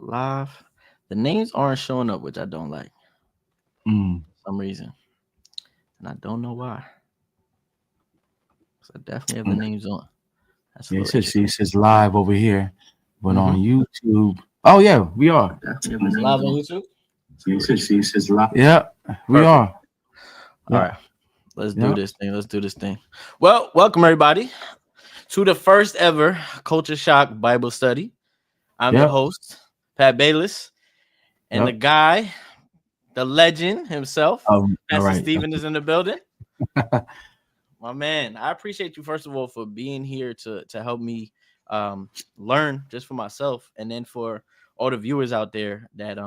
live. The names aren't showing up, which I don't like Mm. for some reason, and I don't know why. So I definitely have the Mm. names on. That's a Yeah, it little says, see, it interesting. says live over here, but Mm-hmm. on YouTube. Oh, yeah, we are. Definitely have the names Live on Yeah, YouTube. That's a little interesting. it says live. Yeah, we Perfect. are. All Yeah, right, let's do yeah, this thing. Let's do this thing. Well, welcome everybody to the first ever Culture Shock Bible study. I'm your yeah, host, Pat Bayless, and yeah. the guy, the legend himself, All Pastor right. Steven, is in the building. My man, I appreciate you first of all for being here to help me learn just for myself, and then for all the viewers out there that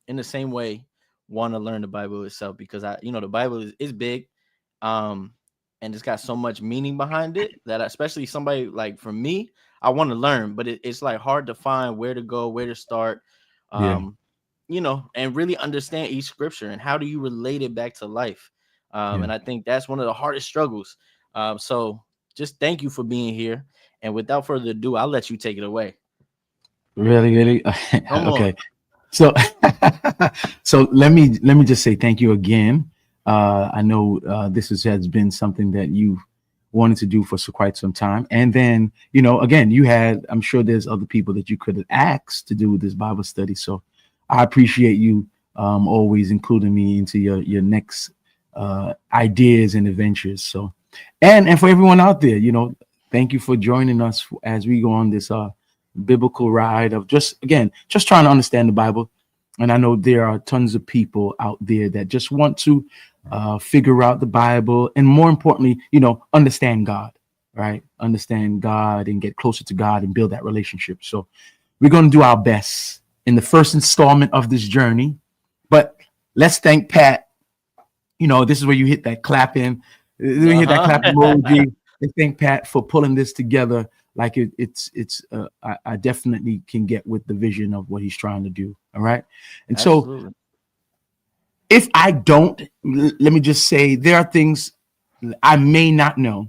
in the same way want to learn the Bible itself, because the Bible is big, um and it's got so much meaning behind it that especially somebody like for me, I want to learn, but it's like hard to find where to go, where to start, Yeah, um and really understand each scripture and how do you relate it back to life. yeah. And I think that's one of the hardest struggles. So just thank you for being here. And without further ado, I'll let you take it away. Really, really. Come on. Okay. So, so let me just say thank you again. I know has been something that you wanted to do for quite some time, and then again, you had. I'm sure there's other people that you could have asked to do this Bible study. So, I appreciate you always including me into your next ideas and adventures. So, and for everyone out there, thank you for joining us as we go on this biblical ride of just trying to understand the Bible. And I know there are tons of people out there that just want to figure out the Bible, and more importantly, understand God, right? Understand God and get closer to God and build that relationship. So we're going to do our best in the first installment of this journey. But let's thank Pat. This is where you hit that clapping, you hit that clap Uh-huh. emoji. I thank Pat for pulling this together. Like I definitely can get with the vision of what he's trying to do. All right. And so Absolutely. if I don't, let me just say there are things I may not know.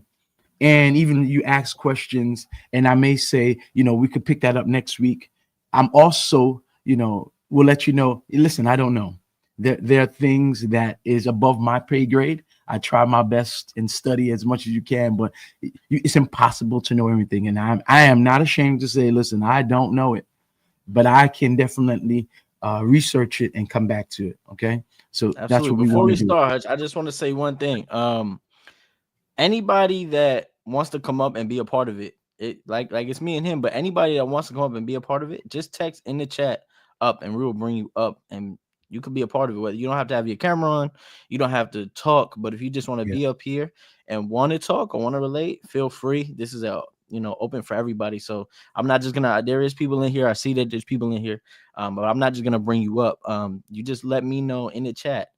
And even you ask questions, and I may say, we could pick that up next week. I'm also, will let you know, listen, I don't know. There are things that is above my pay grade. I try my best and study as much as you can, but it's impossible to know everything. And I am not ashamed to say, listen, I don't know it, but I can definitely research it and come back to it. Okay. So that's Absolutely. what we Before want we to do. start, Hutch, I just want to say one thing. Anybody that wants to come up and be a part of it, like it's me and him, but anybody that wants to come up and be a part of it, just text in the chat up and we will bring you up and you could be a part of it. Whether you don't have to have your camera on, you don't have to talk, but if you just want to Yeah. be up here and want to talk or want to relate, feel free. This is open for everybody. So I'm not just gonna there is people in here. I see that there's people in here. But I'm not just gonna bring you up. You just let me know in the chat.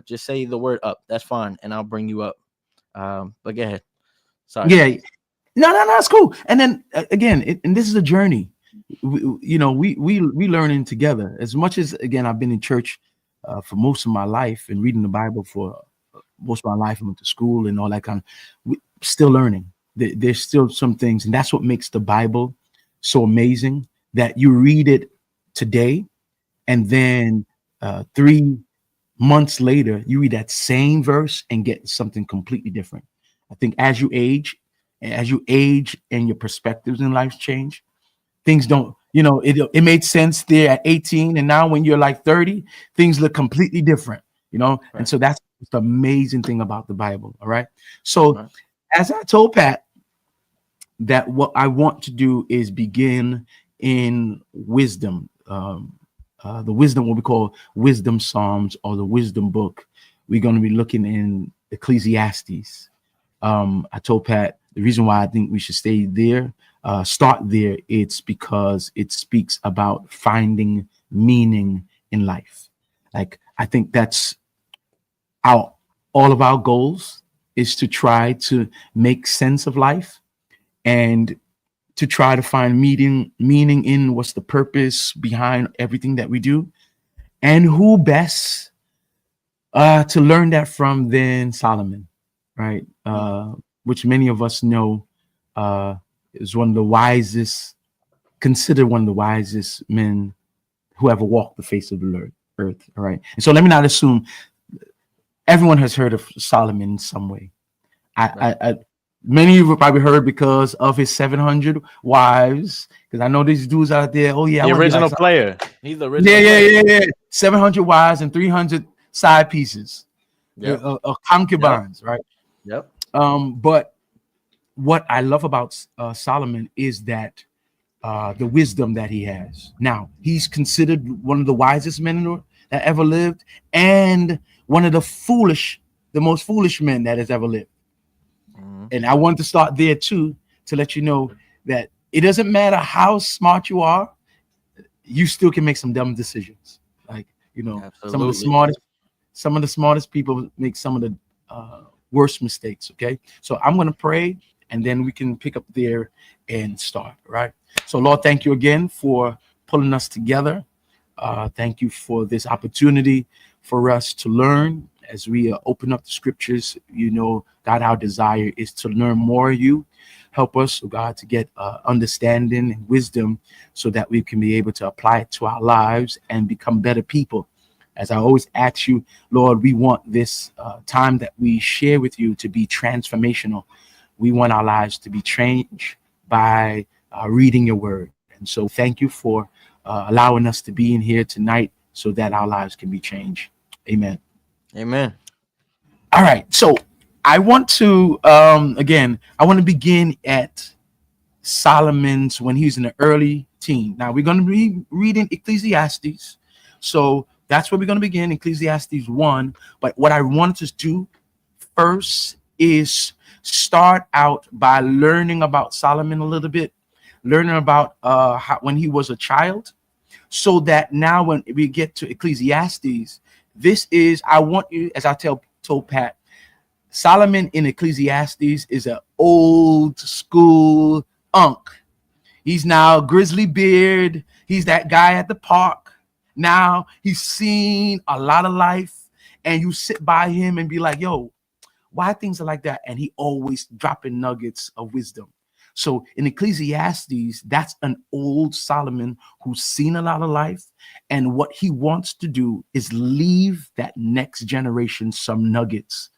Just say the word up. That's fine, and I'll bring you up. But go ahead. Sorry. Yeah. No, it's cool. And then again, and this is a journey. We learning together. As much as again, I've been in church for most of my life and reading the Bible for most of my life. I went to school and all that kind of. Still learning. There's still some things, and that's what makes the Bible so amazing. That you read it today, and then 3 months later, you read that same verse and get something completely different. I think as you age and your perspectives in life change, things don't, it made sense there at 18. And now when you're like 30, things look completely different. And Right. so that's the amazing thing about the Bible. All right. So Right. as I told Pat, that what I want to do is begin in wisdom, the wisdom, what we call wisdom Psalms or the wisdom book. We're going to be looking in Ecclesiastes. I told Pat the reason why I think we should stay there, start there, it's because it speaks about finding meaning in life. Like I think that's our all of our goals is to try to make sense of life and to try to find meaning in what's the purpose behind everything that we do, and who best to learn that from than Solomon, right? Which many of us know uh, is one of the wisest, considered one of the wisest men who ever walked the face of the earth. All right. And so let me not assume everyone has heard of Solomon in some way. I many of you have probably heard because of his 700 wives. Because I know these dudes out there. Oh yeah, The I wanna be original like player. He's the original yeah, player. yeah. 700 wives and 300 side pieces, Yep. concubines, right? Yep. But what I love about Solomon is that the wisdom that he has. Now, he's considered one of the wisest men that ever lived, and one of the most foolish men that has ever lived. And I want to start there too, to let you know that it doesn't matter how smart you are, you still can make some dumb decisions. Like, you know, Absolutely. some of the smartest people make some of the worst mistakes. Okay, so I'm going to pray, and then we can pick up there and start. Right. So, Lord, thank you again for pulling us together. Thank you for this opportunity for us to learn as we open up the scriptures. You know, God, our desire is to learn more of you. Help us, oh God, to get understanding and wisdom so that we can be able to apply it to our lives and become better people. As I always ask you, Lord, we want this time that we share with you to be transformational. We want our lives to be changed by reading your word. And so thank you for allowing us to be in here tonight so that our lives can be changed. Amen. Amen. All right. So I want to, again, I want to begin at Solomon's when he was in the early teen. Now we're going to be reading Ecclesiastes. So that's where we're going to begin, Ecclesiastes 1. But what I wanted to do first is start out by learning about Solomon a little bit, learning about when he was a child, so that now when we get to Ecclesiastes, this is, I want you, as I told Pat, Solomon in Ecclesiastes is an old school unk. He's now grizzly beard. He's that guy at the park. Now he's seen a lot of life, and you sit by him and be like, yo, why things are like that? And he always dropping nuggets of wisdom. So in Ecclesiastes, that's an old Solomon who's seen a lot of life. And what he wants to do is leave that next generation some nuggets.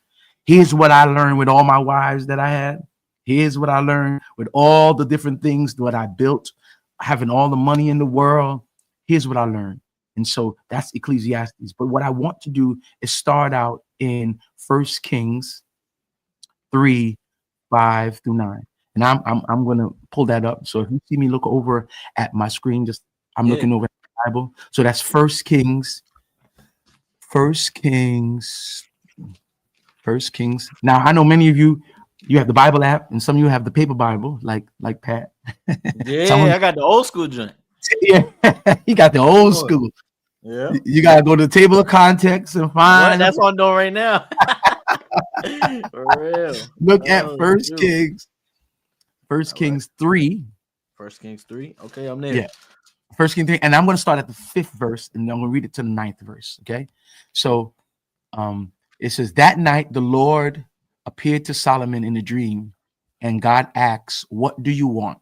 Here's what I learned with all my wives that I had. Here's what I learned with all the different things that I built, having all the money in the world. Here's what I learned. And so that's Ecclesiastes. But what I want to do is start out in 1 Kings 3, 5 through 9. And I'm going to pull that up. So if you see me look over at my screen, I'm looking over at the Bible. So that's 1 Kings. Now I know many of you have the Bible app, and some of you have the paper Bible, like Pat. Yeah, I got the old school joint. Yeah, he got the old school. Yeah, you gotta go to the table of context and find. That's what I'm doing right now. For real. Look at 1 Kings. 1 Kings 3. 1 Kings 3. Okay, I'm there. Yeah. 1 Kings 3. And I'm going to start at the 5th verse, and I'm going to read it to the 9th verse. Okay. So it says, that night the Lord appeared to Solomon in a dream, and God asks, what do you want?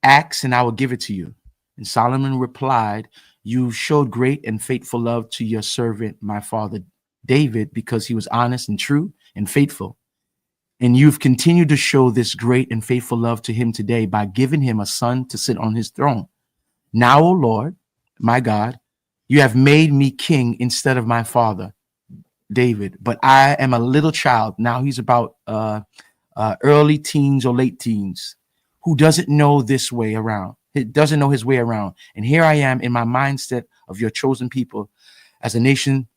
Ask, and I will give it to you. And Solomon replied, you showed great and faithful love to your servant, my father David, because he was honest and true and faithful. And you've continued to show this great and faithful love to him today by giving him a son to sit on his throne. Now, O Lord, my God, you have made me king instead of my father, David, but I am a little child. Now he's about early teens or late teens, who doesn't know this way around. He doesn't know his way around. And here I am in my mindset of your chosen people as a nation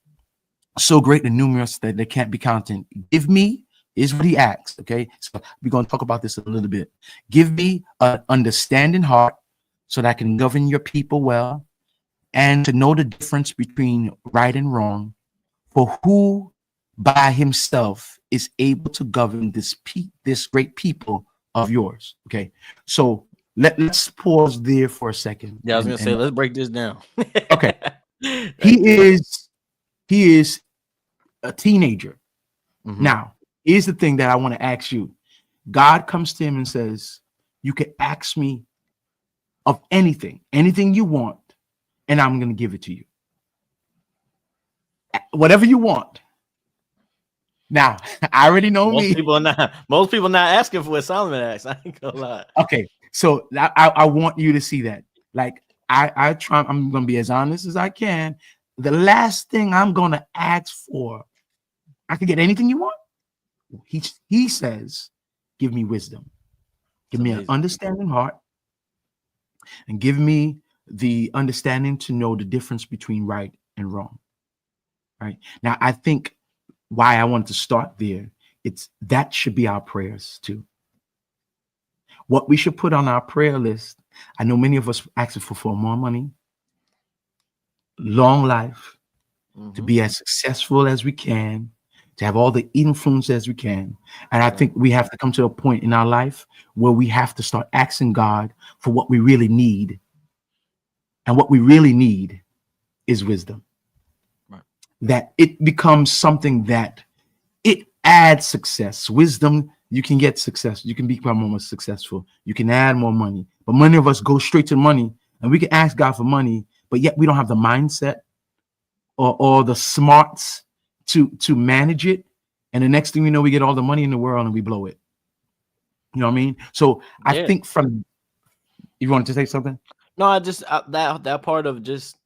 so great and numerous that they can't be counted. Give me, is what he asks. Okay, so we're going to talk about this a little bit. Give me an understanding heart so that I can govern your people well, and to know the difference between right and wrong, for who by himself is able to govern this great people of yours. Okay, so let's pause there for a second. Yeah, I was gonna say, let's break this down. Okay, he is a teenager. Mm-hmm. Now, here's the thing that I want to ask you. God comes to him and says, you can ask me of anything you want, and I'm going to give it to you. Whatever you want. Now, I already know most me. People not asking for what Solomon asked. I ain't gonna lie. Okay, so I want you to see that. Like I try, I'm gonna be as honest as I can. The last thing I'm gonna ask for, I can get anything you want. He says, give me wisdom, give me an understanding heart, and give me the understanding to know the difference between right and wrong. Right now, I think why I wanted to start there, it's that should be our prayers too. What we should put on our prayer list. I know many of us asking for more money, long life, to be as successful as we can, to have all the influence as we can. And I think we have to come to a point in our life where we have to start asking God for what we really need. And what we really need is wisdom. Right. That it becomes something that it adds success. Wisdom, you can get success. You can become more successful. You can add more money. But many of us go straight to money, and we can ask God for money, but yet we don't have the mindset or the smarts to manage it. And the next thing we know, we get all the money in the world and we blow it. You know what I mean? So I think you wanted to say something? No, I just that part of just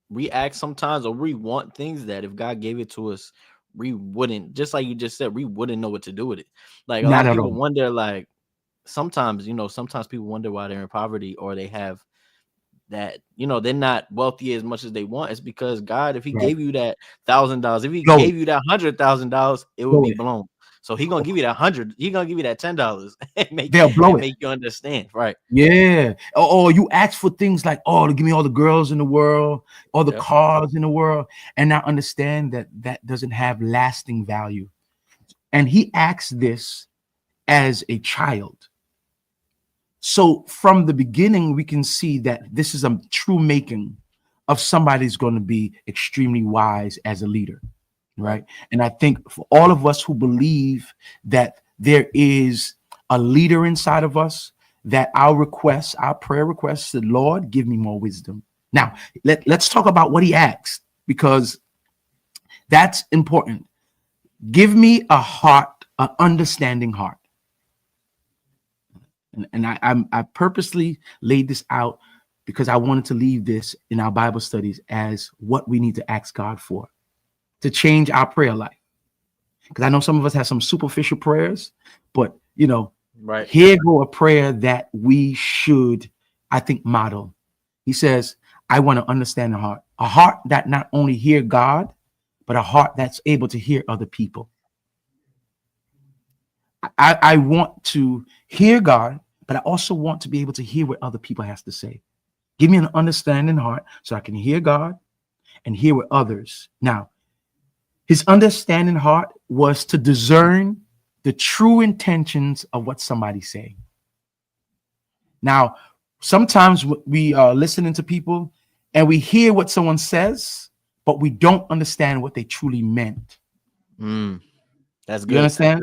we act sometimes, or we want things that if God gave it to us, we wouldn't, just like you just said, we wouldn't know what to do with it. Like a lot of people wonder, like sometimes people wonder why they're in poverty, or they have that, they're not wealthy as much as they want. It's because God, if he gave you that $1,000, if he gave you that $100,000, it would be blown. So he gonna give you that 100. He gonna give you that $10 and make you understand, right? Yeah. Or you ask for things like, to give me all the girls in the world, all the cars in the world, and now understand that doesn't have lasting value. And he asks this as a child. So from the beginning, we can see that this is a true making of somebody who's going to be extremely wise as a leader. Right. And I think for all of us who believe that there is a leader inside of us, that our prayer requests, the Lord, give me more wisdom. Now, let's talk about what he asked, because that's important. Give me a heart, an understanding heart. And I purposely laid this out because I wanted to leave this in our Bible studies as what we need to ask God for, to change our prayer life. Because I know some of us have some superficial prayers, but here go a prayer that we should, I think, model. He says, I want to understand a heart that not only hear God, but a heart that's able to hear other people. I want to hear God, but I also want to be able to hear what other people has to say. Give me an understanding heart so I can hear God and hear what others. Now, his understanding heart was to discern the true intentions of what somebody's saying. Now, sometimes we are listening to people and we hear what someone says, but we don't understand what they truly meant. That's good. You understand?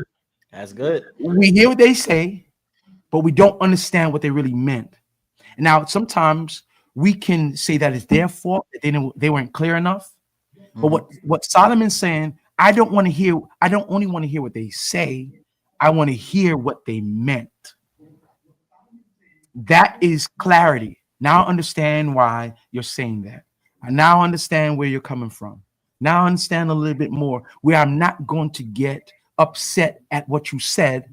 That's good. We hear what they say, but we don't understand what they really meant. And now, sometimes we can say that it's their fault, that they weren't clear enough. But what Solomon's saying, I don't only want to hear what they say, I want to hear what they meant. That is clarity. Now I understand why you're saying that. I now understand where you're coming from. Now I understand a little bit more, where I'm not going to get upset at what you said,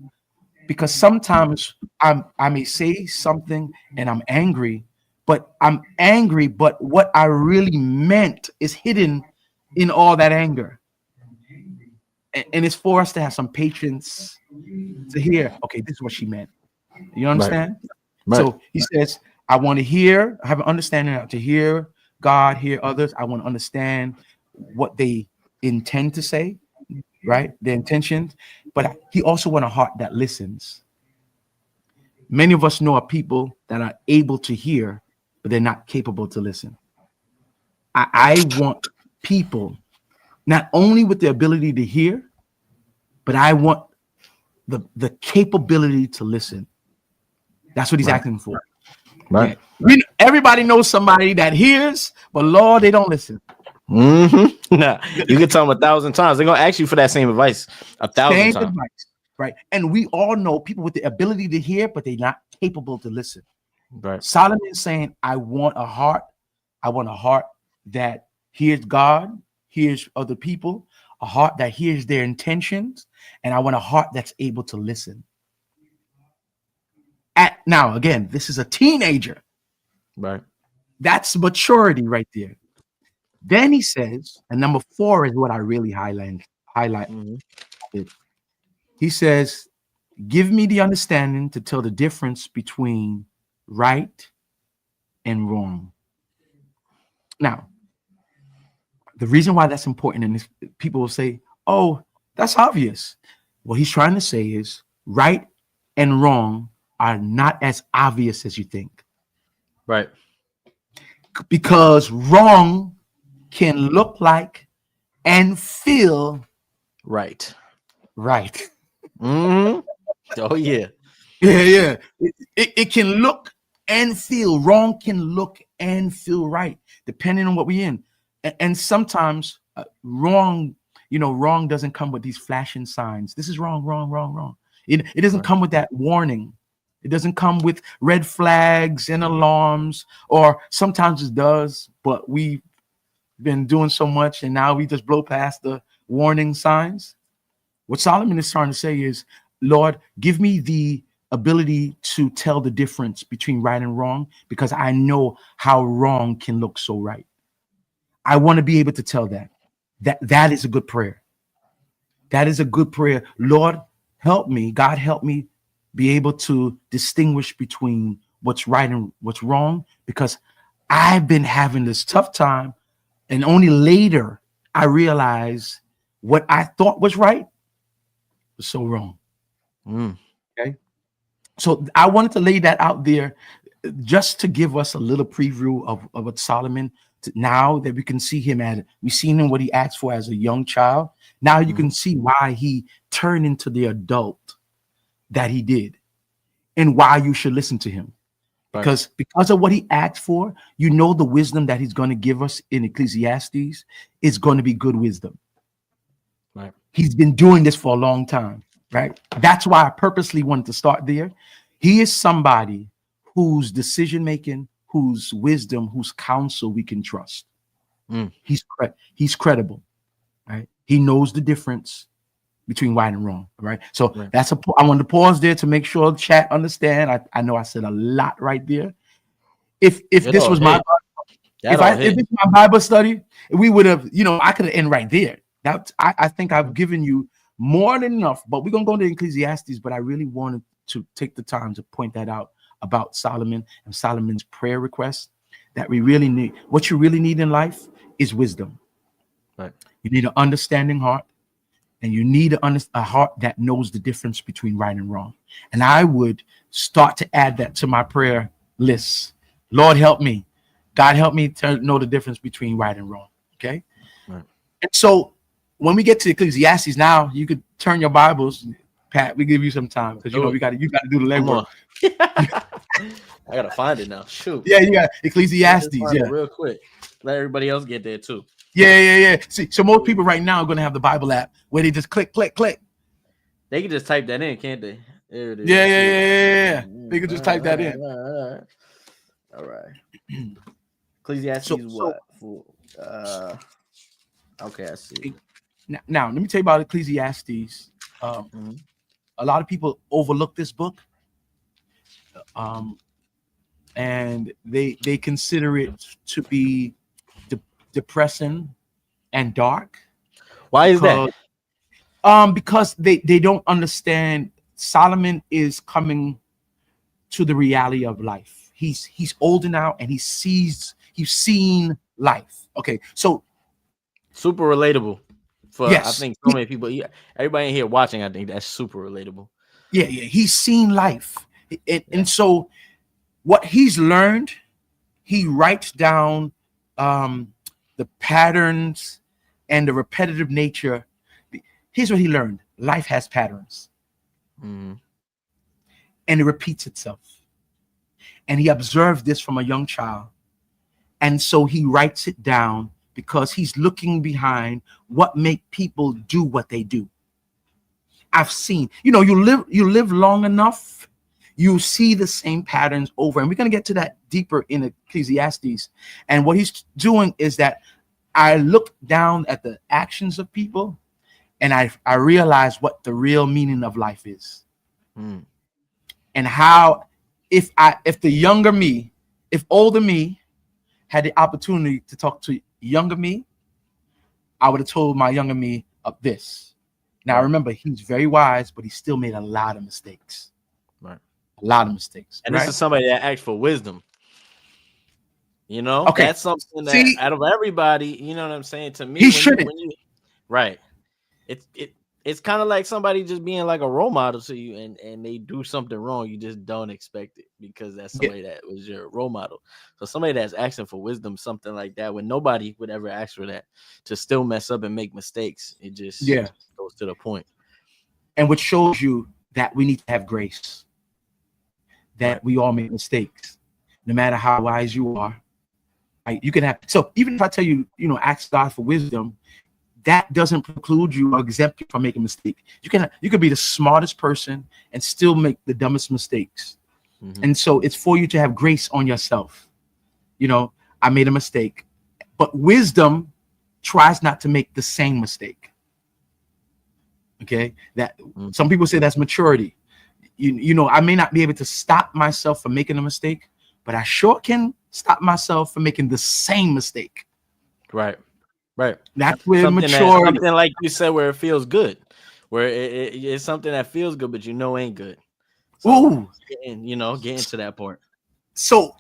because sometimes I may say something and I'm angry, but what I really meant is hidden in all that anger. And it's for us to have some patience to hear, okay, this is what she meant. You understand? Right. So he says, I want to hear, I have an understanding to hear God, hear others. I want to understand what they intend to say, right? Their intentions. But he also wants a heart that listens. Many of us know are people that are able to hear, but they're not capable to listen. I want people not only with the ability to hear, but I want the capability to listen. That's what he's asking for. Right. Yeah. Everybody knows somebody that hears, But Lord, they don't listen. Nah, you can tell them 1,000 times. They're gonna ask you for that same advice 1,000 Same times. advice, right? And we all know people with the ability to hear, but they're not capable to listen. Right. Solomon is saying, I want a heart that hears God, hears other people, a heart that hears their intentions, and I want a heart that's able to listen. Now, again, this is a teenager. Right. That's maturity right there. Then he says, and number 4 is what I really highlight. It. He says, give me the understanding to tell the difference between right and wrong. Now, the reason why that's important, and people will say, oh, that's obvious. What he's trying to say is right and wrong are not as obvious as you think. Right. Because wrong can look like and feel right. Right. Oh, yeah. Yeah. It can look and feel wrong, can look and feel right, depending on what we're in. And sometimes wrong doesn't come with these flashing signs. This is wrong, wrong, wrong, wrong. It doesn't come with that warning. It doesn't come with red flags and alarms, or sometimes it does, but we've been doing so much and now we just blow past the warning signs. What Solomon is trying to say is, Lord, give me the ability to tell the difference between right and wrong, because I know how wrong can look so right. I want to be able to tell that. That is a good prayer. That is a good prayer. Lord, help me. God, help me be able to distinguish between what's right and what's wrong, because I've been having this tough time, and only later I realized what I thought was right was so wrong. Okay. So I wanted to lay that out there just to give us a little preview of what Solomon, now that we can see him we've seen him what he asked for as a young child. Now you can see why he turned into the adult that he did, and why you should listen to him. Because of what he asked for, the wisdom that he's going to give us in Ecclesiastes is going to be good wisdom. Right. He's been doing this for a long time, right? That's why I purposely wanted to start there. He is somebody whose decision making, whose wisdom, whose counsel we can trust. He's credible, right? He knows the difference between right and wrong, right? So I wanted to pause there to make sure the chat understand. I know I said a lot right there. If this was my Bible study, we would have, I could have ended right there. I think I've given you more than enough, but we're gonna go into Ecclesiastes. But I really wanted to take the time to point that out about Solomon and Solomon's prayer request, that we really need. What you really need in life is wisdom. Right. You need an understanding heart. And you need a heart that knows the difference between right and wrong. And I would start to add that to my prayer list. Lord, help me. God, help me to know the difference between right and wrong. Okay. Right. And so when we get to Ecclesiastes, now you could turn your Bibles. Pat, we give you some time because you got to do the legwork. I gotta find it now. Shoot. Yeah, you got Ecclesiastes. Yeah, real quick. Let everybody else get there too. Yeah. See, so most people right now are going to have the Bible app where they just click. They can just type that in, can't they? There it is. Yeah. They can just type that in. All right. Ecclesiastes what? Okay, I see. Now, let me tell you about Ecclesiastes. A lot of people overlook this book, and they consider it to be depressing and dark. Why is that? Because they don't understand. Solomon is coming to the reality of life. He's older now, and he's seen life. Okay, so super relatable for yes. I think so many people. Everybody in here watching, I think that's super relatable. Yeah, he's seen life, and so what he's learned, he writes down the patterns and the repetitive nature. Here's what he learned: life has patterns, and it repeats itself. And he observed this from a young child, And so he writes it down because he's looking behind what make people do what they do. I've seen, you live long enough, you see the same patterns over. And we're going to get to that deeper in Ecclesiastes. And what he's doing is that I look down at the actions of people and I realize what the real meaning of life is. And how if the younger me, if older me had the opportunity to talk to younger me, I would have told my younger me of this. Now, remember, he's very wise, but he still made a lot of mistakes. Right. A lot of mistakes. And this is somebody that asked for wisdom. Okay. That's something that out of everybody, you know what I'm saying? To me, he shouldn't. Right. It's kind of like somebody just being like a role model to you, and they do something wrong. You just don't expect it because that's somebody that was your role model. So somebody that's asking for wisdom, something like that, when nobody would ever ask for that, to still mess up and make mistakes, it just goes to the point. And which shows you that we need to have grace, that we all make mistakes, no matter how wise you are. Right? You can have, so even if I tell you, ask God for wisdom, that doesn't preclude you or exempt you from making a mistake. You could be the smartest person and still make the dumbest mistakes. And so it's for you to have grace on yourself. I made a mistake, but wisdom tries not to make the same mistake. Okay, that some people say that's maturity. I may not be able to stop myself from making a mistake, but I sure can stop myself from making the same mistake. Right. That's where something maturity. Like you said, where it feels good, where it's something that feels good, but ain't good. So, getting to that part. So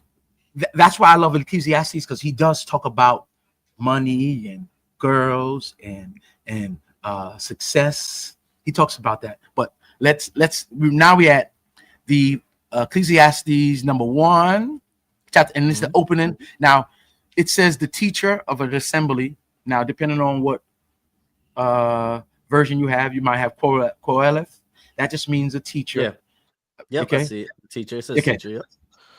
that's why I love Ecclesiastes, because he does talk about money and girls and success. He talks about that. But now we're at the Ecclesiastes number 1 chapter, and it's the opening. Now it says the teacher of an assembly. Now, depending on what version you have, you might have Qoheleth. That just means a teacher. Yeah. Okay. I see it. Teacher. It says teacher. Yep.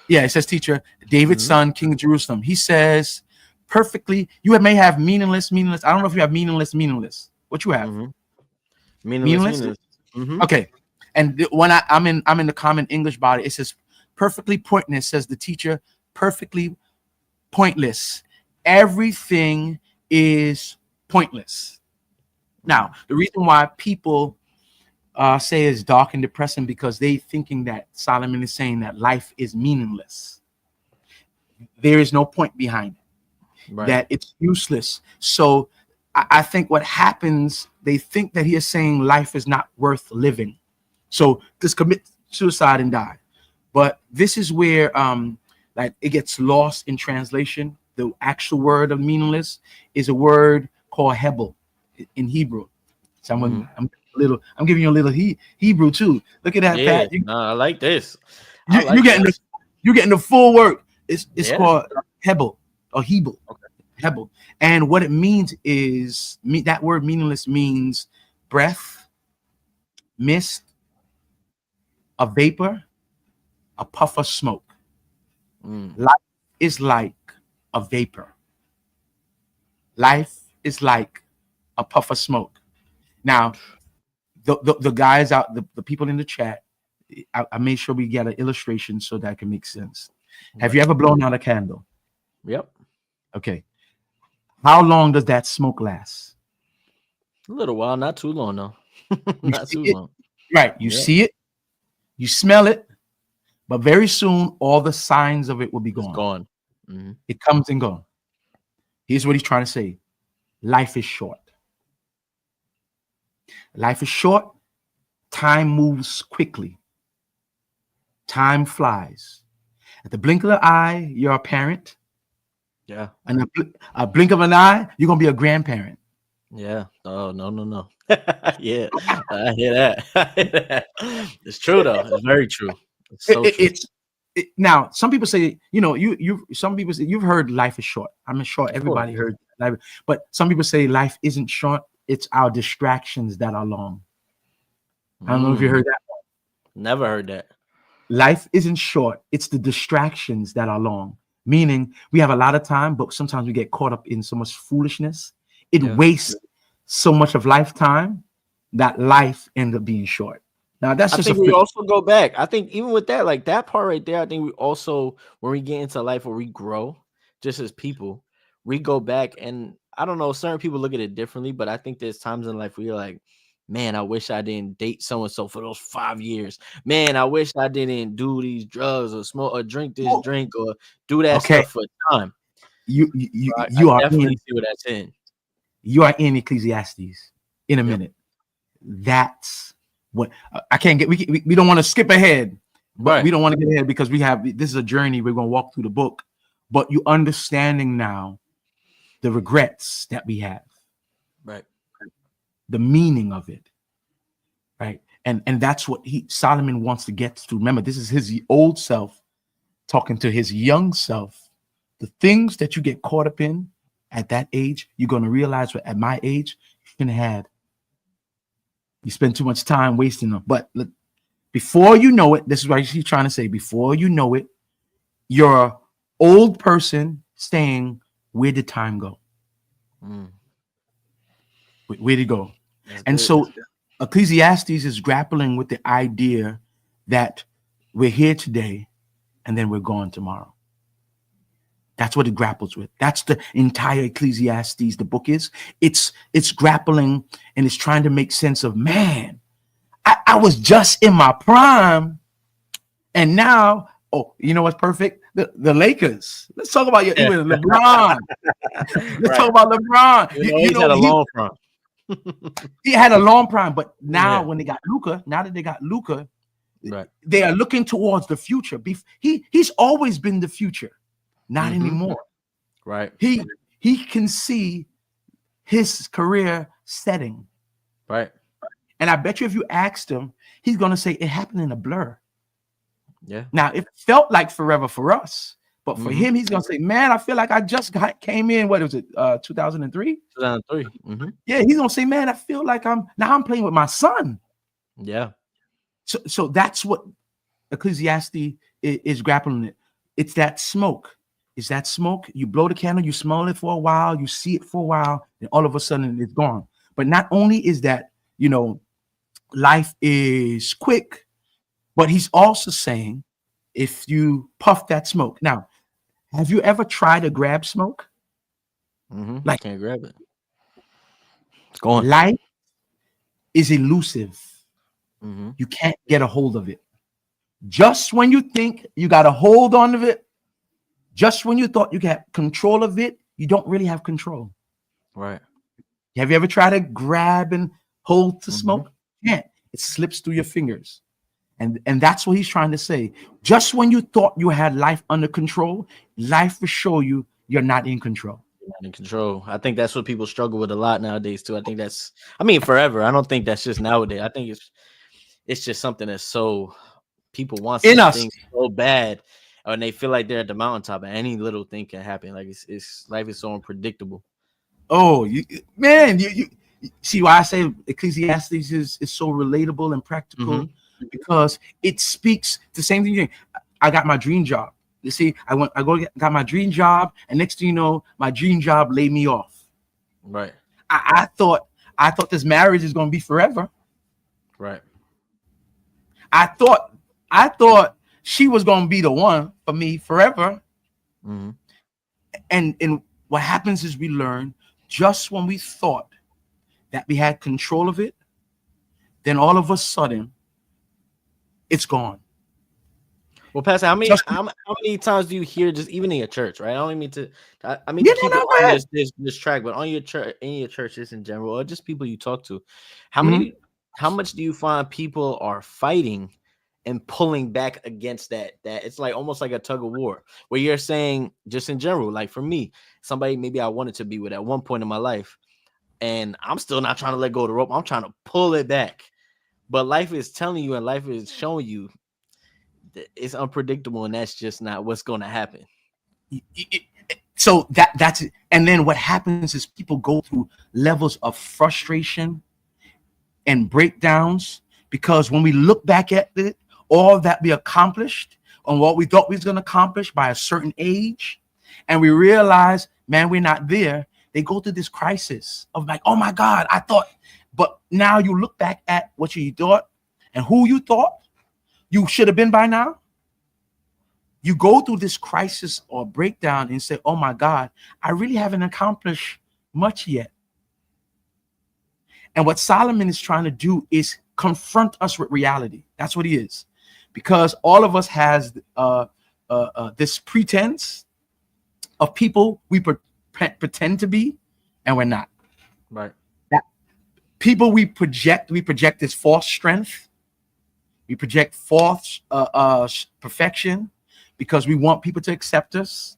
Yeah, it says teacher. David's son, King of Jerusalem. He says perfectly. You may have meaningless. I don't know if you have meaningless. What you have? Meaningless. Okay. And when I'm in the Common English body, it says perfectly pointless. Says the teacher, perfectly pointless. Everything is pointless. Now, the reason why people say it's dark and depressing, because they thinking that Solomon is saying that life is meaningless. There is no point behind it, that it's useless. So I think what happens, they think that he is saying life is not worth living. So just commit suicide and die. But this is where like it gets lost in translation. The actual word of meaningless is a word called hebel in Hebrew. So I'm giving you a little Hebrew too. Look at that, Pat. I like this. You're getting the full word. It's called hebel or hebel. Okay. Hebel. And what it means is that word meaningless means breath, mist, a vapor, a puff of smoke. Life is like a vapor. Life is like a puff of smoke. Now, the guys out, the people in the chat, I made sure we get an illustration so that can make sense. Have you ever blown out a candle? Yep. Okay. How long does that smoke last? A little while, not too long though. Not too long. Right. You see it, you smell it, but very soon all the signs of it will be gone. It's gone. It comes and goes. Here's what he's trying to say. Life is short. Life is short. Time moves quickly. Time flies. At the blink of an eye, you're a parent. Yeah. And a blink of an eye, you're going to be a grandparent. Yeah. Oh, no. Yeah. I hear that. It's true, though. It's very true. It's so true. Now, some people say, some people say you've heard life is short. I'm sure everybody heard life, but some people say life isn't short. It's our distractions that are long. I don't know if you heard that one. Never heard that. Life isn't short. It's the distractions that are long. meaning we have a lot of time, but sometimes we get caught up in so much foolishness. It Yeah. wastes so much of lifetime that life ends up being short. Now that's I just think a we also go back. I think even with that, like that part right there, I think we also, when we get into life where we grow, just as people, we go back, and I don't know, certain people look at it differently, but I think there's times in life where you're like, man, I wish I didn't date so and so for those 5 years. Man, I wish I didn't do these drugs or smoke or drink this drink or do that okay. stuff for time. I You are definitely in see what that's in. you are in Ecclesiastes in a Yep. minute. That's what I can't get. We don't want to skip ahead, but Right. we don't want to get ahead because this is a journey. We're going to walk through the book, but you understanding now the regrets that we have, Right. the meaning of it, right? And that's what Solomon wants to get to. Remember, this is his old self talking to his young self. The things that you get caught up in at that age, you're going to realize at my age, you spend too much time wasting them. But look, before you know it, this is what he's trying to say. Before you know it, you're an old person saying, "Where did time go? Where did it go?" That's And good. so Ecclesiastes is grappling with the idea that we're here today and then we're gone tomorrow. That's what it grapples with. That's the entire Ecclesiastes. The book is. It's grappling and it's trying to make sense of, man, I was just in my prime, and now, oh, you know what's perfect? The Lakers. Let's talk about even LeBron. Let's talk about LeBron. He's had a long prime. He had a long prime, but now when they got Luka, Right. they are looking towards the future. He's always been the future, not anymore. Right. He can see his career setting. Right. And I bet you if you asked him, he's going to say it happened in a blur. Yeah. Now, it felt like forever for us, but for him, he's going to say, man, I feel like I just came in, what was it, 2003? 2003. Yeah, he's going to say, man, I feel like I'm playing with my son. Yeah. So that's what Ecclesiastes is grappling with. It's that smoke. It's that smoke. You blow the candle, you smell it for a while, you see it for a while, and all of a sudden it's gone. But not only is that, life is quick, but he's also saying, if you puff that smoke. Now, have you ever tried to grab smoke? Like, can't grab it. It's gone. Life is elusive. You can't get a hold of it. Just when you think you got a hold on of it, just when you thought you got control of it, you don't really have control. Right. Have you ever tried to grab and hold to smoke? You can't. It slips through your fingers. And that's what he's trying to say. Just when you thought you had life under control, life will show you you're not in control. You're not in control. I think that's what people struggle with a lot nowadays too. I think forever. I don't think that's just nowadays. I think it's just something that's so people want something so bad, and they feel like they're at the mountaintop, and any little thing can happen. Like it's life is so unpredictable. Oh, you see why I say Ecclesiastes is so relatable and practical, because it speaks the same thing. I got my dream job. You see, got my dream job, and next thing you know, my dream job laid me off. Right. I thought this marriage is going to be forever. Right. I thought she was going to be the one for me forever. And what happens is we learn just when we thought that we had control of it, then all of a sudden it's gone. Well, Pastor, how many times do you hear, just even in your church, right? I don't mean to. I mean to keep it on this track, but on your church, in your churches in general, or just people you talk to, how much do you find people are fighting and pulling back against that it's like almost like a tug of war, where you're saying, just in general, like for me, somebody maybe I wanted to be with at one point in my life, and I'm still not trying to let go of the rope. I'm trying to pull it back, but life is telling you and life is showing you that it's unpredictable, and that's just not what's going to happen. So that's it. And then what happens is people go through levels of frustration and breakdowns, because when we look back at it, all that we accomplished, on what we thought we was going to accomplish by a certain age, and we realize, man, we're not there. They go through this crisis of like, oh my God, I thought, but now you look back at what you thought and who you thought you should have been by now. You go through this crisis or breakdown and say, oh my God, I really haven't accomplished much yet. And what Solomon is trying to do is confront us with reality. That's what he is. Because all of us has this pretense of people we pretend to be, and we're not. Right. That people we project this false strength. We project false perfection because we want people to accept us.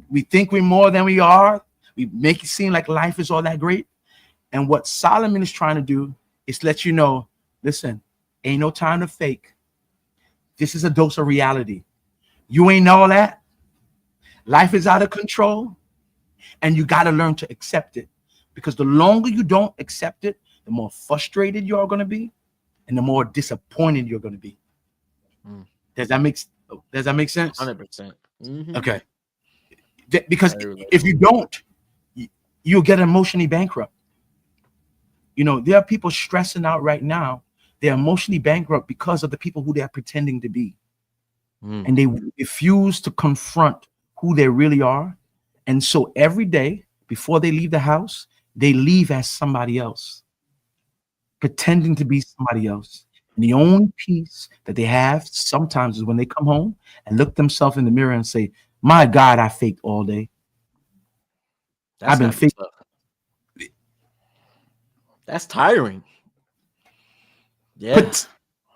We think we're more than we are. We make it seem like life is all that great. And what Solomon is trying to do is let you know, listen, ain't no time to fake. This is a dose of reality. You ain't all that. Life is out of control, and you got to learn to accept it. Because the longer you don't accept it, the more frustrated you're going to be, and the more disappointed you're going to be. Does that make sense? 100%. Mm-hmm. Okay. Because if you don't, you'll get emotionally bankrupt. You know, there are people stressing out right now. They're emotionally bankrupt because of the people who they're pretending to be. And they refuse to confront who they really are. And so every day before they leave the house, they leave as somebody else, pretending to be somebody else. And the only peace that they have sometimes is when they come home and look themselves in the mirror and say, my God, I faked all day. I've been faking. That's tiring. Yeah.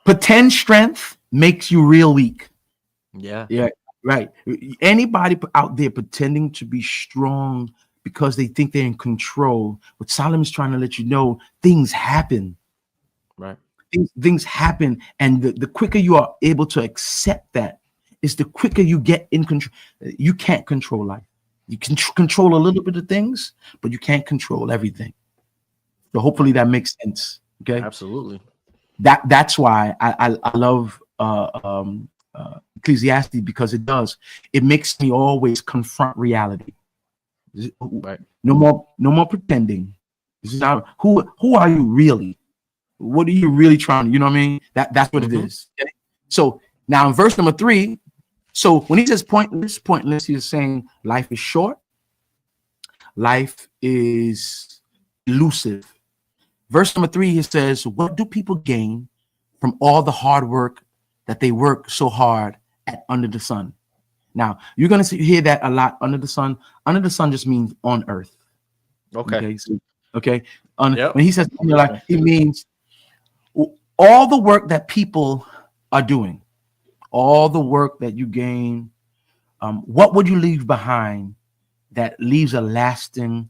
Pretend strength makes you real weak. Yeah. Yeah. Right. Anybody out there pretending to be strong because they think they're in control. What Solomon's trying to let you know, things happen. Right. Things happen. And the quicker you are able to accept that is the quicker you get in control. You can't control life. You can control a little bit of things, but you can't control everything. So hopefully that makes sense. Okay. Absolutely. That's why I love Ecclesiastes, because it does. It makes me always confront reality. Right. No more pretending. This is not, who are you really? What are you really trying to, you know what I mean? That's what it is. Okay? So now in verse number 3, so when he says pointless, he's saying life is short, life is elusive. Verse number 3, he says, what do people gain from all the hard work that they work so hard at under the sun? Now, you're going to hear that a lot, under the sun. Under the sun just means on earth. Okay. Okay. Yep. When he says under life, he means all the work that people are doing, all the work that you gain. What would you leave behind that leaves a lasting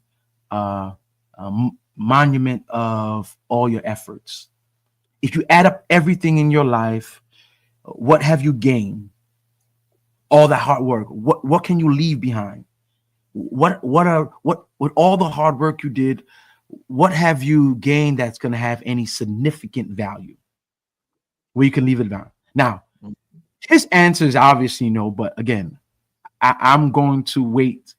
monument of all your efforts? If you add up everything in your life, what have you gained? All that hard work. What can you leave behind? What all the hard work you did, what have you gained that's going to have any significant value where you can leave it behind? Now, his answer is obviously no, but again, I'm going to wait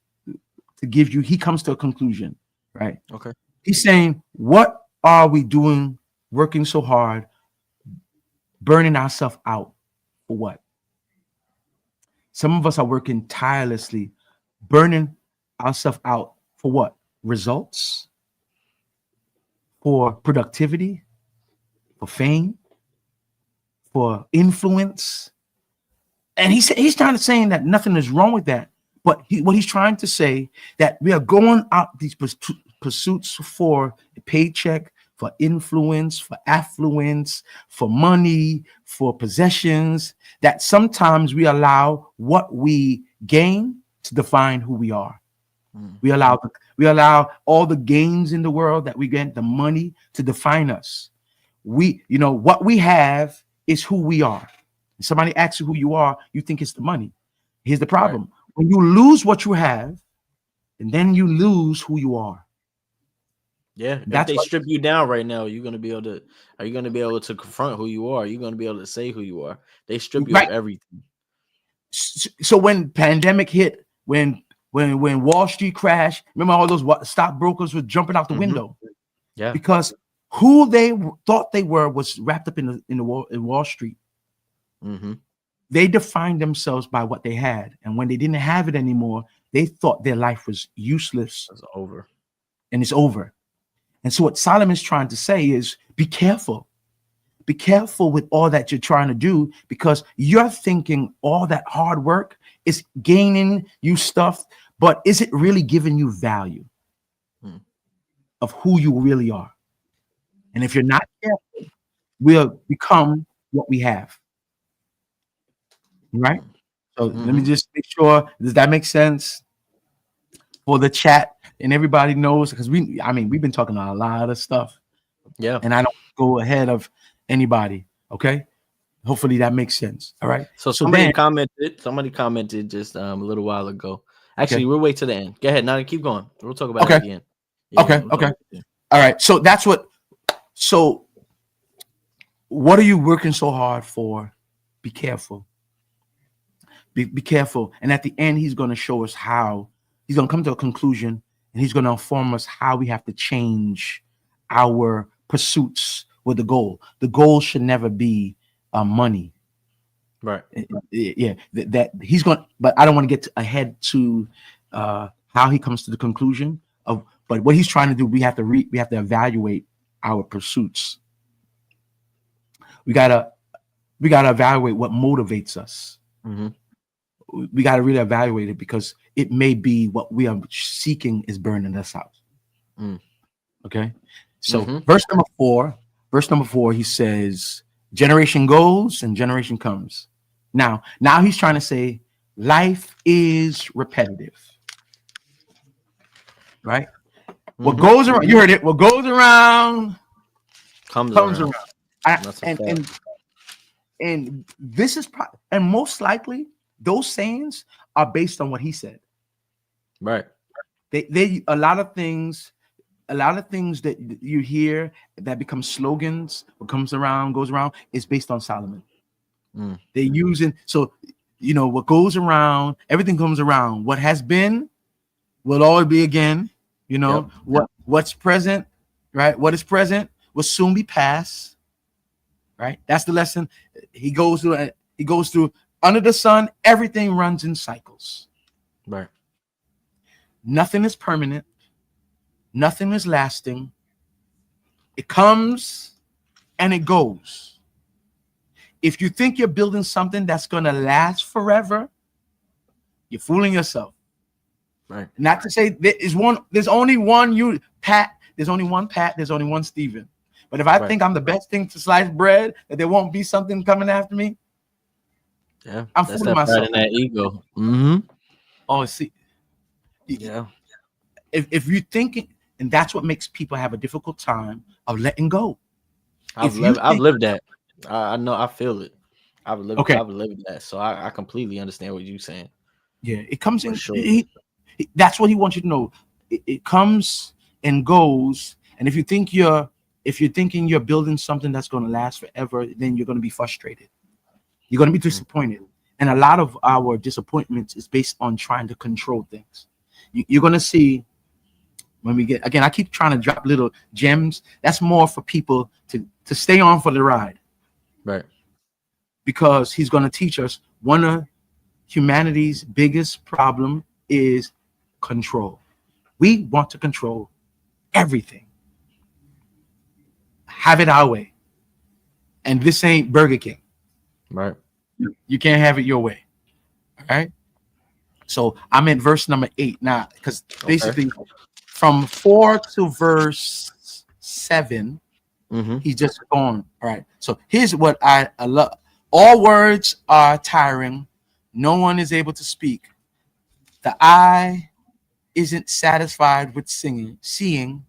to give you, he comes to a conclusion, right? Okay. He's saying, what are we doing, working so hard, burning ourselves out for what? Some of us are working tirelessly, burning ourselves out for what? Results, for productivity, for fame, for influence. And he's trying to say that nothing is wrong with that. But what he's trying to say, that we are going out these pursuits for a paycheck, for influence, for affluence, for money, for possessions, that sometimes we allow what we gain to define who we are. We allow all the gains in the world that we get, the money, to define us. What we have is who we are. If somebody asks you who you are, you think it's the money. Here's the problem. Right. When you lose what you have, and then you lose who you are. Yeah, if they strip you down right now, are you going to be able to confront who you are? Are you going to be able to say who you are? They strip you of everything. So when pandemic hit, when Wall Street crashed, remember all those stockbrokers were jumping out the window because who they thought they were was wrapped up in Wall Street. They defined themselves by what they had, and when they didn't have it anymore, they thought their life was useless. It's over, and it's over. And so what Solomon's trying to say is, be careful. Be careful with all that you're trying to do, because you're thinking all that hard work is gaining you stuff, but is it really giving you value of who you really are? And if you're not careful, we'll become what we have. Right? So let me just make sure, does that make sense for the chat? And everybody knows, because we've been talking about a lot of stuff. Yeah. And I don't go ahead of anybody. Okay. Hopefully that makes sense. All right. So somebody commented just a little while ago. Actually, we'll wait to the end. Go ahead. Now keep going. We'll talk about it at the end. Yeah, okay. All right. So so what are you working so hard for? Be careful. Be careful. And at the end, he's going to show us how. He's going to come to a conclusion, and he's going to inform us how we have to change our pursuits with the goal. The goal should never be money. Right. Yeah. That he's going, but I don't want to get ahead to how he comes to the conclusion of, but what he's trying to do, we have to evaluate our pursuits. We gotta evaluate what motivates us. We got to really evaluate it, because it may be what we are seeking is burning us out. Okay. So verse number four, he says, generation goes and generation comes. Now he's trying to say life is repetitive. Right? What goes around, you heard it, what goes around comes around. And this is and most likely those sayings are based on what he said. Right. They a lot of things that you hear that become slogans, what goes around is based on Solomon. They're using, so what goes around, everything comes around. What has been will always be again. What's present, right? What is present will soon be past. Right? That's the lesson. He goes through under the sun, everything runs in cycles. Right. Nothing is permanent. Nothing is lasting. It comes and it goes. If you think you're building something that's going to last forever, you're fooling yourself. Right. Not to say there's only one Pat, there's only one Stephen. But if I think I'm the best thing to slice bread, that there won't be something coming after me, I'm fooling myself. That ego. Oh, see, yeah. If you think, and that's what makes people have a difficult time of letting go. I've lived that. I know. I feel it. I've lived that. So I completely understand what you're saying. Yeah, it comes in. Sure. That's what he wants you to know. It comes and goes. And if you're thinking you're building something that's going to last forever, then you're going to be frustrated. You're going to be disappointed. And a lot of our disappointments is based on trying to control things. You're going to see when we get, again, I keep trying to drop little gems. That's more for people to stay on for the ride. Right. Because he's going to teach us one of humanity's biggest problem is control. We want to control everything. Have it our way. And this ain't Burger King. Right. You can't have it your way. All right. So I'm in verse number 8 now, because basically from 4 to verse 7, he's just gone. All right. So here's what I love. All words are tiring. No one is able to speak. The eye isn't satisfied with seeing.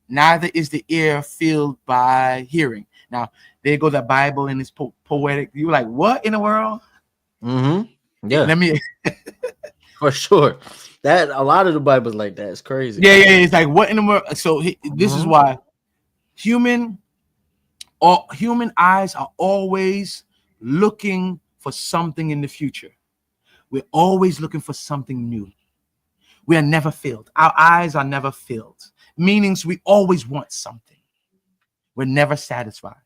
Neither is the ear filled by hearing. Now, there go the Bible in its poetic. You're like, what in the world? Yeah. Let me for sure. That a lot of the Bible's like that. It's crazy. Yeah. It's like, what in the world? So this is why human eyes are always looking for something in the future. We're always looking for something new. We are never filled. Our eyes are never filled. Meanings we always want something. We're never satisfied.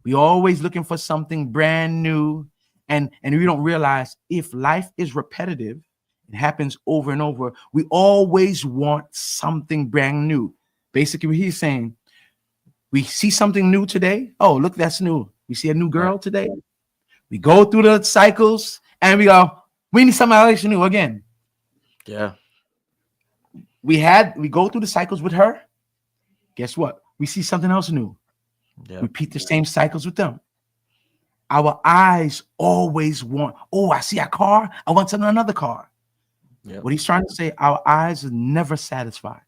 We're always looking for something brand new. And we don't realize if life is repetitive, it happens over and over. We always want something brand new. Basically, what he's saying, we see something new today. Oh, look, that's new. We see a new girl today. We go through the cycles and we go, we need something else new again. Yeah. We go through the cycles with her. Guess what? We see something else new. Yeah. Repeat the same cycles with them. Our eyes always want, oh, I see a car. I want another car. Yep. What he's trying to say, our eyes are never satisfied.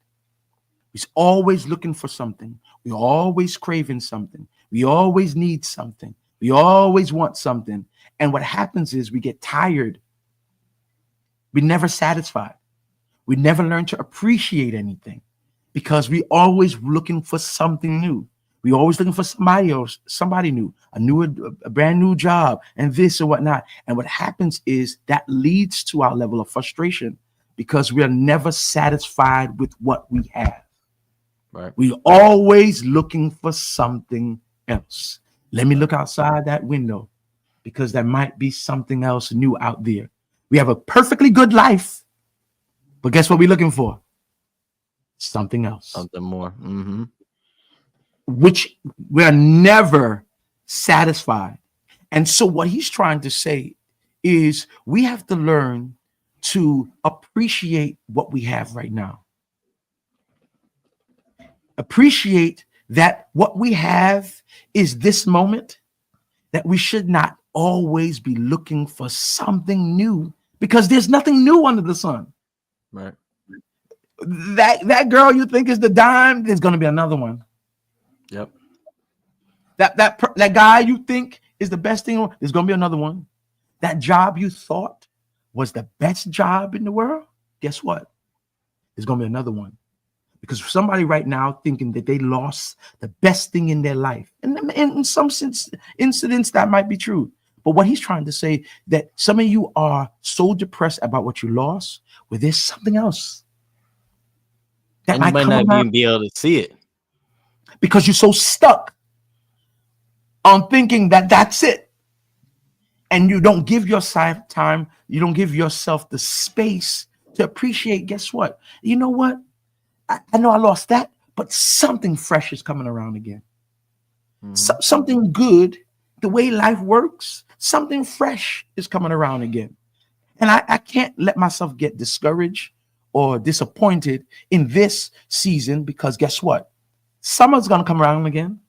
He's always looking for something. We're always craving something. We always need something. We always want something. And what happens is we get tired. We're never satisfied. We never learn to appreciate anything because we always looking for something new. We're always looking for somebody else, somebody new, a brand new job and this or whatnot. And what happens is that leads to our level of frustration because we are never satisfied with what we have. Right. We're always looking for something else. Let me look outside that window because there might be something else new out there. We have a perfectly good life, but guess what we're looking for? Something else. Something more. Mm-hmm. Which we're never satisfied. And so what he's trying to say is we have to learn to appreciate what we have right now. Appreciate that what we have is this moment, that we should not always be looking for something new because there's nothing new under the sun. Right. That girl you think is the dime, there's going to be another one. Yep. That guy you think is the best thing, there's going to be another one. That job you thought was the best job in the world, guess what? There's going to be another one. Because somebody right now thinking that they lost the best thing in their life. And in some incidents that might be true. But what he's trying to say that some of you are so depressed about what you lost, well, there's something else. That and you might not even be able to see it. Because you're so stuck on thinking that that's it. And you don't give yourself time. You don't give yourself the space to appreciate. Guess what? You know what? I know I lost that, but something fresh is coming around again. Mm-hmm. Something good, the way life works, something fresh is coming around again. And I can't let myself get discouraged or disappointed in this season because guess what? Summer's going to come around again.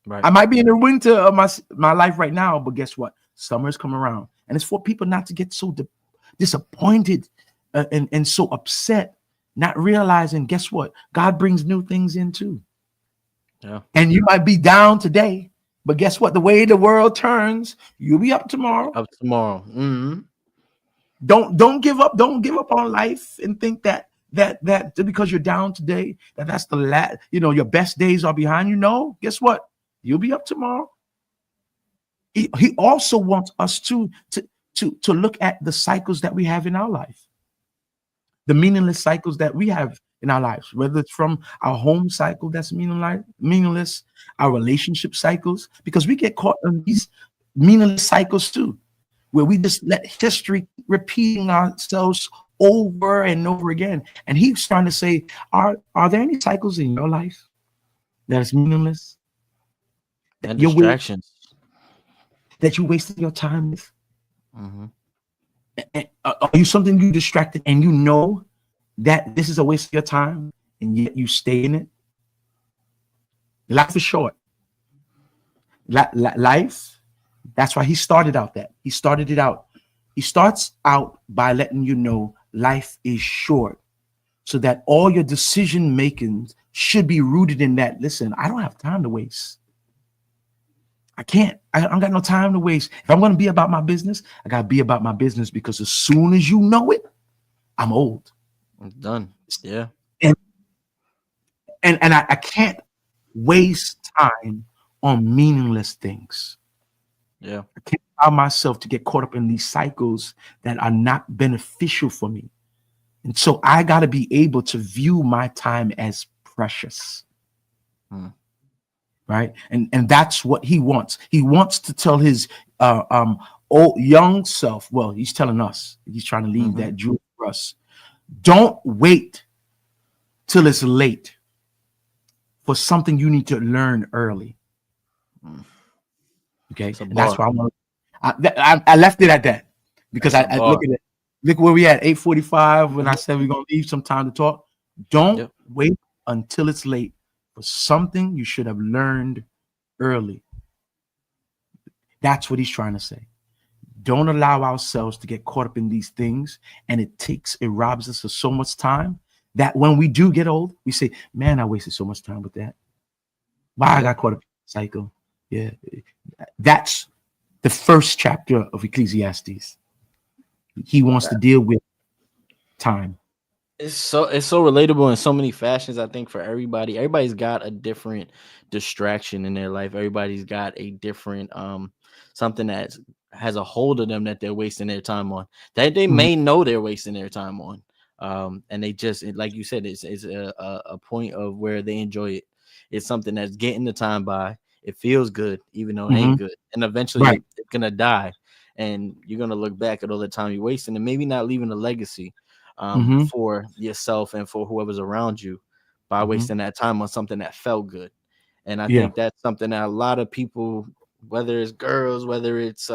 Right. I might be in the winter of my life right now, but guess what? Summer's come around. And it's for people not to get so disappointed and so upset. Not realizing, guess what? God brings new things in too. Yeah. And you might be down today, but guess what? The way the world turns, you'll be up tomorrow. Up tomorrow. Mm-hmm. Don't give up. Don't give up on life and think that because you're down today, that's the your best days are behind you. No, guess what? You'll be up tomorrow. He also wants us to look at the cycles that we have in our life. The meaningless cycles that we have in our lives, whether it's from our home cycle that's meaningless, our relationship cycles, because we get caught in these meaningless cycles too, where we just let history repeating ourselves over and over again. And he's trying to say, are there any cycles in your life that is meaningless? And distractions. That you're wasting your time with? Mm-hmm. And are you something you distracted and you know that this is a waste of your time and yet you stay in it? Life is short. Life, that's why he started out that. He started it out. He starts out by letting you know life is short so that all your decision makings should be rooted in that. Listen, I don't have time to waste. I don't got no time to waste. If I'm going to be about my business, I got to be about my business because as soon as you know it, I'm old. I'm done. Yeah. And I can't waste time on meaningless things. Yeah. I can't allow myself to get caught up in these cycles that are not beneficial for me. And so I got to be able to view my time as precious. Hmm. Right. And that's what he wants. He wants to tell his old young self. Well, he's telling us, he's trying to leave that jewel for us. Don't wait till it's late for something you need to learn early. Okay. And that's why I left it at that, because I look at it. Look where we at, 8:45, when I said we're going to leave some time to talk. Don't wait until it's late for something you should have learned early. That's what he's trying to say. Don't allow ourselves to get caught up in these things. And it robs us of so much time that when we do get old, we say, man, I wasted so much time with that. Why I got caught up in the cycle. Yeah. That's the first chapter of Ecclesiastes. He wants to deal with time. It's so relatable in so many fashions. I think for everybody, everybody's got a different distraction in their life. Everybody's got a different something that has a hold of them that they're wasting their time on, that they may know they're wasting their time on. And they just, like you said, it's a point of where they enjoy it. It's something that's getting the time by. It feels good, even though it ain't good. And eventually it's gonna die. And you're gonna look back at all the time you're wasting and maybe not leaving a legacy for yourself and for whoever's around you by wasting that time on something that felt good. And I think that's something that a lot of people, whether it's girls, whether it's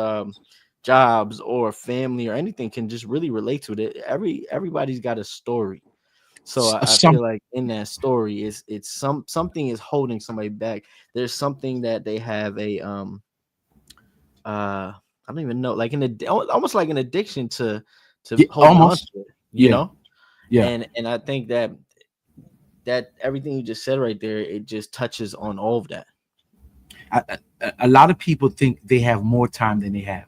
jobs or family or anything, can just really relate to it. Everybody's got a story. So I feel like in that story it's something is holding somebody back. There's something that they have a I don't even know, like almost like an addiction to hold on to it, you know? Yeah. And I think that everything you just said right there, it just touches on all of that. A lot of people think they have more time than they have.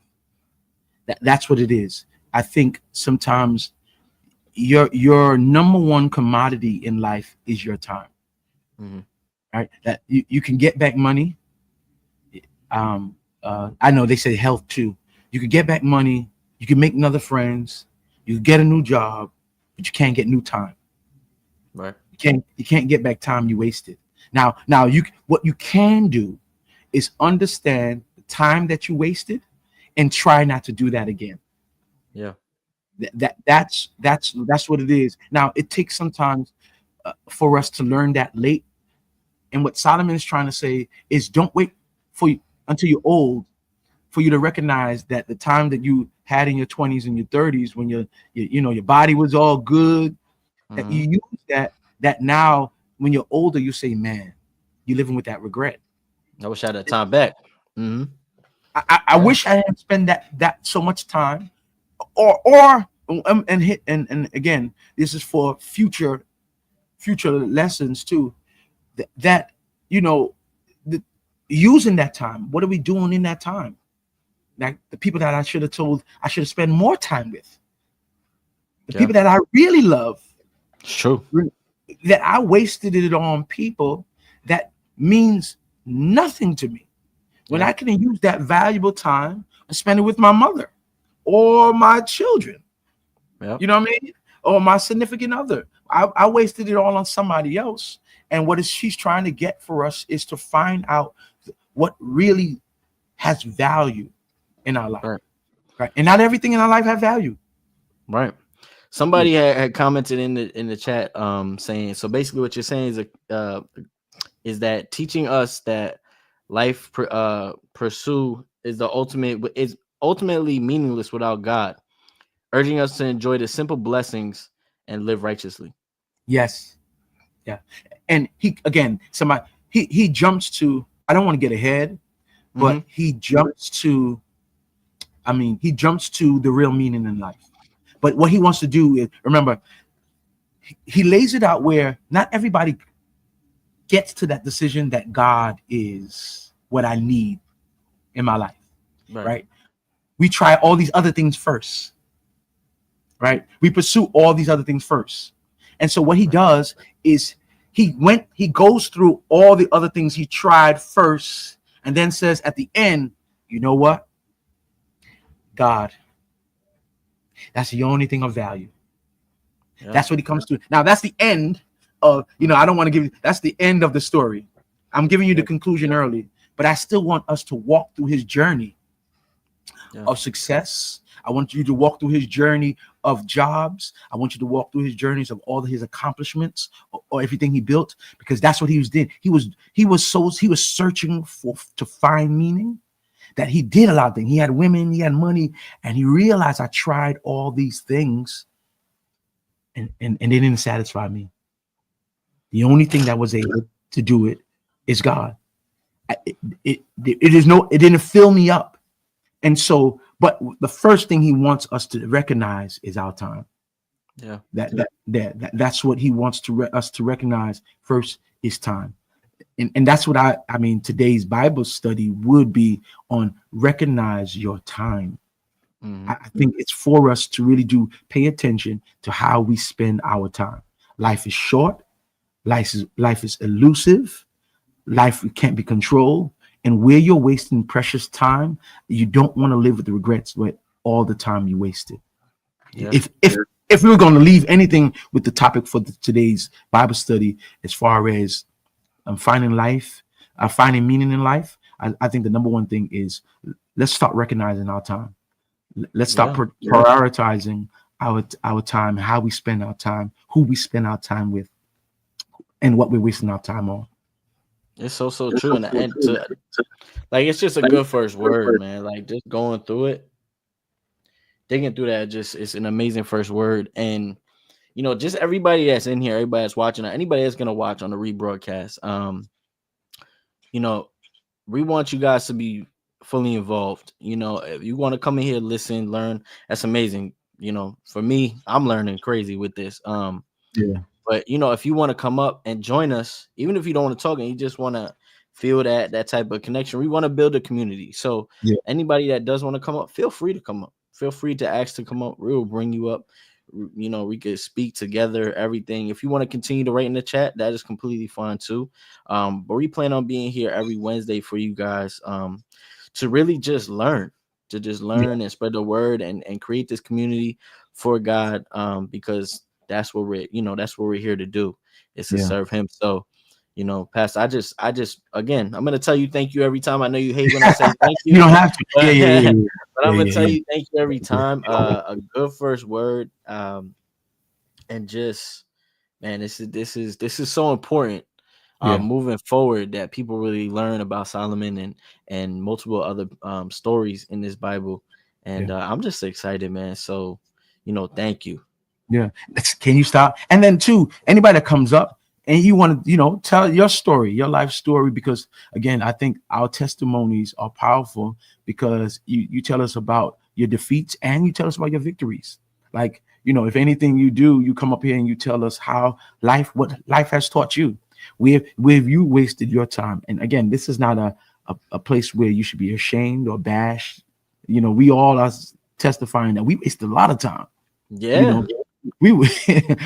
That's what it is. I think sometimes your number one commodity in life is your time. Right? That you can get back money. I know they say health too. You can get back money. You can make other friends. You can get a new job, but you can't get new time. Right. You can't get back time you wasted. Now what you can do is understand the time that you wasted and try not to do that again. Yeah. That's what it is. Now it takes sometimes for us to learn that late. And what Solomon is trying to say is, don't wait until you're old for you to recognize that the time that you had in your 20s and your 30s, when your body was all good, that you use that now when you're older, you say, man, you're living with that regret. I wish I had that time back. I wish I didn't spend that so much time, or again, this is for future lessons too. That using that time. What are we doing in that time? Like the people that I should have told I should have spent more time with. The people that I really love. It's true. That I wasted it on people that means nothing to me. When I can use that valuable time and spend it with my mother or my children. You know what I mean? Or my significant other. I wasted it all on somebody else. And what she's trying to get for us is to find out what really has value in our life. Right. And not everything in our life has value. Right. Somebody had commented in the chat saying, so basically what you're saying is that teaching us that life pursue is ultimately meaningless without God, urging us to enjoy the simple blessings and live righteously. Yes. Yeah. And he jumps to, I don't want to get ahead, but he jumps to the real meaning in life. But what he wants to do is, remember, he lays it out where not everybody gets to that decision that God is what I need in my life. Right? We try all these other things first. Right? We pursue all these other things first. And so what he does is he goes through all the other things he tried first and then says at the end, you know what? God. That's the only thing of value. Yeah. That's what he comes to. Now, that's the end of, I don't want to give you, that's the end of the story. I'm giving you the conclusion early, but I still want us to walk through his journey of success. I want you to walk through his journey of jobs. I want you to walk through his journeys of all of his accomplishments or everything he built, because that's what he was doing. He was searching to find meaning, that he did a lot of things. He had women, he had money, and he realized, I tried all these things and they didn't satisfy me. The only thing that was able to do it is God. It didn't fill me up. And so, but the first thing he wants us to recognize is our time. Yeah. That's what he wants us to recognize first, is time. And that's what I mean, today's Bible study would be on recognize your time. I think it's for us to really pay attention to how we spend our time. Life is short. Life is elusive. Life can't be controlled. And where you're wasting precious time, you don't want to live with the regrets with all the time you wasted. Yeah. If we were going to leave anything with the topic for today's Bible study, as far as finding meaning in life, I think the number one thing is, let's start recognizing our time. Let's start prioritizing our time, how we spend our time, who we spend our time with, and what we're wasting our time on. It's so true. And like, it's just a good first word, man. Like, just going through it, digging through that, it's an amazing first word. And just everybody that's in here, everybody that's watching, anybody that's gonna watch on the rebroadcast, we want you guys to be fully involved. If you want to come in here, listen, learn, that's amazing. For me, I'm learning crazy with this. But if you want to come up and join us, even if you don't want to talk and you just want to feel that type of connection, we want to build a community. So anybody that does want to come up, feel free to come up. Feel free to ask to come up. We will bring you up. We could speak together, everything. If you want to continue to write in the chat, that is completely fine too. But we plan on being here every Wednesday for you guys to really just learn, and spread the word and create this community for God, because that's what we're here to do, is to serve him. So, Pastor, I just again, I'm gonna tell you thank you every time. I know you hate when I say thank you. You don't have to. But I'm gonna tell you thank you every time. A good first word. And just, man, this is so important. Moving forward, that people really learn about Solomon and multiple other stories in this Bible. And I'm just excited, man. So, thank you. Yeah. Can you stop? And then too, anybody that comes up and you want to, tell your story, your life story, because again, I think our testimonies are powerful, because you tell us about your defeats and you tell us about your victories. Like, if anything you do, you come up here and you tell us what life has taught you. Where have you wasted your time? And again, this is not a place where you should be ashamed or bashed. We all are testifying that we wasted a lot of time. Yeah. We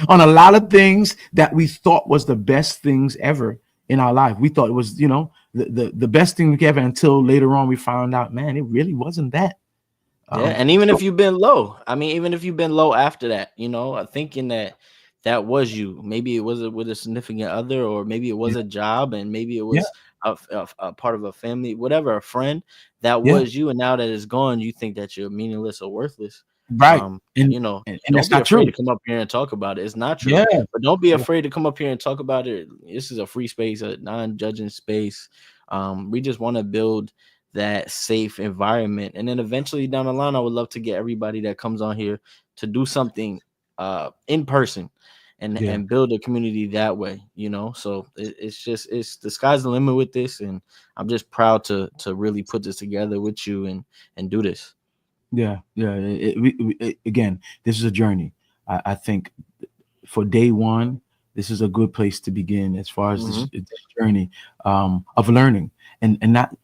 on a lot of things that we thought was the best things ever in our life. We thought it was, the best thing ever, until later on we found out, man, it really wasn't that. And even if you've been low, after that, thinking that was you, maybe it was with a significant other, or maybe it was a job, and maybe it was a part of a family, whatever, a friend, that was you. And now that it's gone, you think that you're meaningless or worthless. Right. And don't that's be not afraid to come up here and talk about it. It's not true. But don't be afraid to come up here and talk about it. This is a free space, a non-judging space. We just want to build that safe environment, and then eventually down the line, I would love to get everybody that comes on here to do something in person and build a community that way. So it's the sky's the limit with this, and I'm just proud to really put this together with you and do this. Again, this is a journey. I think for day one, this is a good place to begin as far as this journey of learning, and not,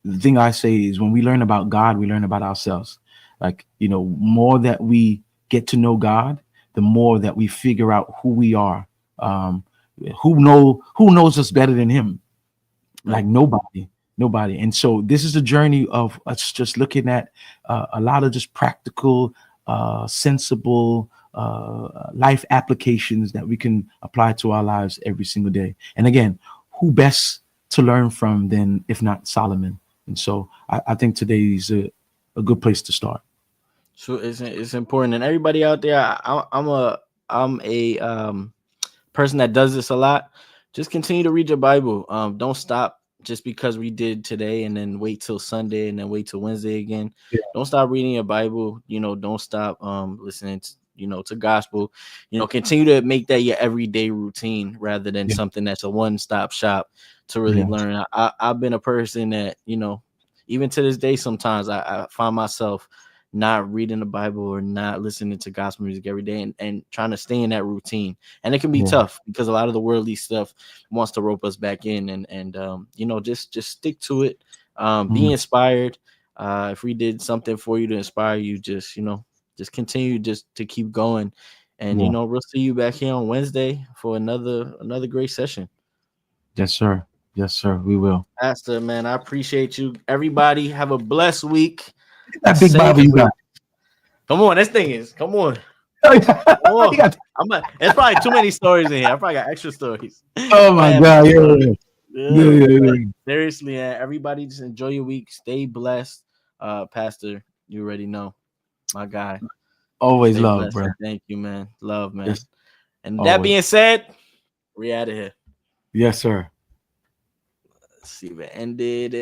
the thing I say is, when we learn about God, we learn about ourselves. Like, more that we get to know God, the more that we figure out who we are. Who knows us better than him? Like, nobody. Nobody. And so this is a journey of us just looking at a lot of just practical, sensible life applications that we can apply to our lives every single day. And again, who best to learn from than if not Solomon? And so I think today is a good place to start. So it's important, and everybody out there, I'm a person that does this a lot. Just continue to read your Bible. Don't stop just because we did today and then wait till Sunday and then wait till Wednesday again. Yeah. Don't stop reading your Bible. Don't stop listening to gospel. Continue to make that your everyday routine rather than something that's a one-stop shop to really learn. I've been a person that, even to this day, sometimes I find myself not reading the Bible or not listening to gospel music every day and trying to stay in that routine. And it can be tough because a lot of the worldly stuff wants to rope us back in and just stick to it. Be inspired. If we did something for you to inspire you, just continue just to keep going. And, we'll see you back here on Wednesday for another great session. Yes, sir. Yes, sir. We will. Pastor, man, I appreciate you. Everybody have a blessed week. That big Bible you got. Come on, come on. It's probably too many stories in here. I probably got extra stories. Oh my God. Yeah. Seriously, everybody just enjoy your week. Stay blessed. Pastor, you already know. My guy. Always love, bro. Thank you, man. Love, man. Yes. And that being said, we out of here. Yes, sir. Let's see if it ended.